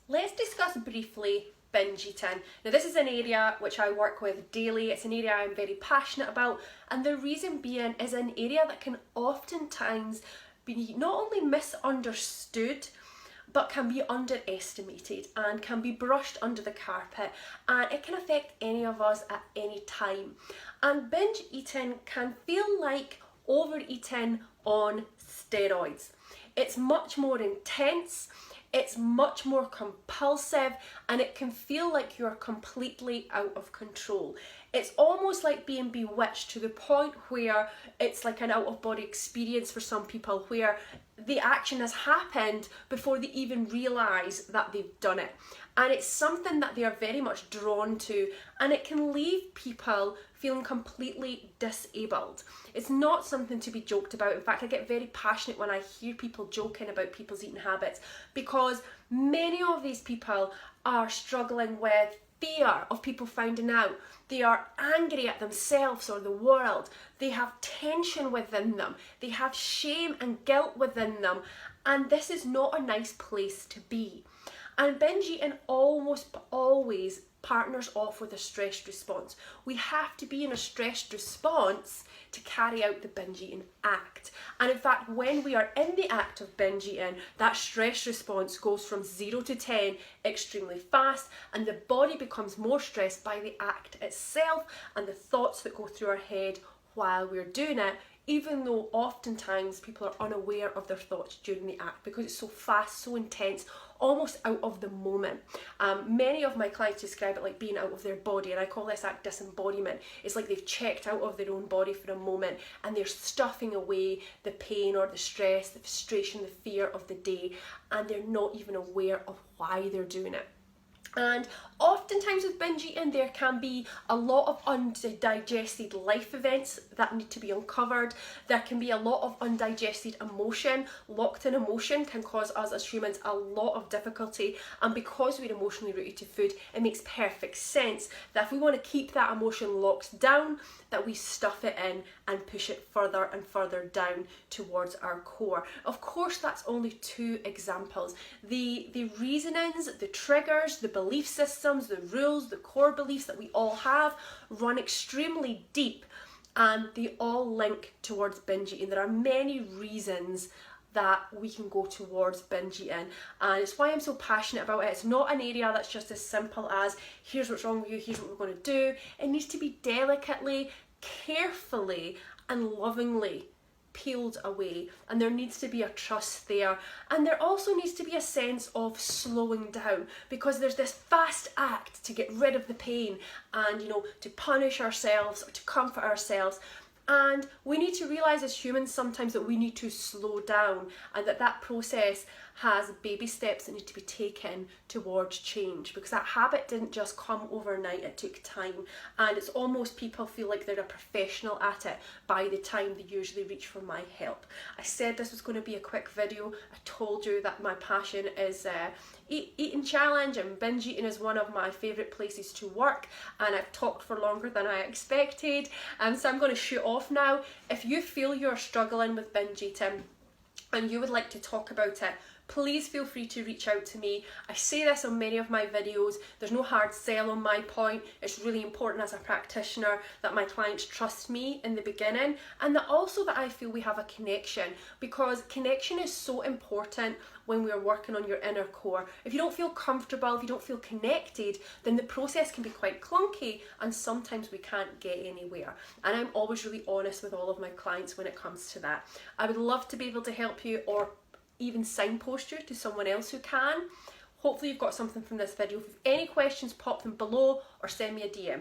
Let's discuss briefly binge eating. Now this is an area which I work with daily, it's an area I'm very passionate about, and the reason being is an area that can oftentimes be not only misunderstood but can be underestimated and can be brushed under the carpet, and it can affect any of us at any time. And binge eating can feel like overeating on steroids. It's much more intense, it's much more compulsive, and it can feel like you're completely out of control. It's almost like being bewitched, to the point where it's like an out-of-body experience for some people, where the action has happened before they even realise that they've done it. And it's something that they are very much drawn to, and it can leave people feeling completely disabled. It's not something to be joked about. In fact, I get very passionate when I hear people joking about people's eating habits, because many of these people are struggling with fear of people finding out. They are angry at themselves or the world. They have tension within them. They have shame and guilt within them. And this is not a nice place to be. And binge eating almost always partners off with a stressed response. We have to be in a stressed response to carry out the binge eating act. And in fact, when we are in the act of binge eating, that stress response goes from 0 to 10 extremely fast, and the body becomes more stressed by the act itself and the thoughts that go through our head while we're doing it, even though oftentimes people are unaware of their thoughts during the act because it's so fast, so intense, almost out of the moment. Many of my clients describe it like being out of their body, and I call this act disembodiment. It's like they've checked out of their own body for a moment and they're stuffing away the pain or the stress, the frustration, the fear of the day, and they're not even aware of why they're doing it. And oftentimes with binge eating, there can be a lot of undigested life events that need to be uncovered. There can be a lot of undigested emotion. Locked in emotion can cause us as humans a lot of difficulty. And because we're emotionally rooted to food, it makes perfect sense that if we want to keep that emotion locked down, that we stuff it in and push it further and further down towards our core. Of course, that's only two examples. The reasonings, the triggers, the belief systems, the rules, the core beliefs that we all have run extremely deep, and they all link towards binge eating. There are many reasons that we can go towards binge eating, and it's why I'm so passionate about it. It's not an area that's just as simple as here's what's wrong with you, here's what we're going to do. It needs to be delicately, carefully and lovingly peeled away, and there needs to be a trust there, and there also needs to be a sense of slowing down, because there's this fast act to get rid of the pain and, you know, to punish ourselves or to comfort ourselves. And we need to realise as humans sometimes that we need to slow down, and that process has baby steps that need to be taken towards change, because that habit didn't just come overnight, it took time. And it's almost people feel like they're a professional at it by the time they usually reach for my help. I said this was going to be a quick video. I told you that my passion is eating challenge, and binge eating is one of my favourite places to work, and I've talked for longer than I expected, and so I'm going to shoot off now. If you feel you're struggling with binge eating and you would like to talk about it, please feel free to reach out to me. I say this on many of my videos. There's no hard sell on my point. It's really important as a practitioner that my clients trust me in the beginning, and that also that I feel we have a connection, because connection is so important when we're working on your inner core. If you don't feel comfortable, if you don't feel connected, then the process can be quite clunky, and sometimes we can't get anywhere. And I'm always really honest with all of my clients when it comes to that. I would love to be able to help you, or even signpost you to someone else who can. Hopefully you've got something from this video. If you have any questions, pop them below or send me a DM.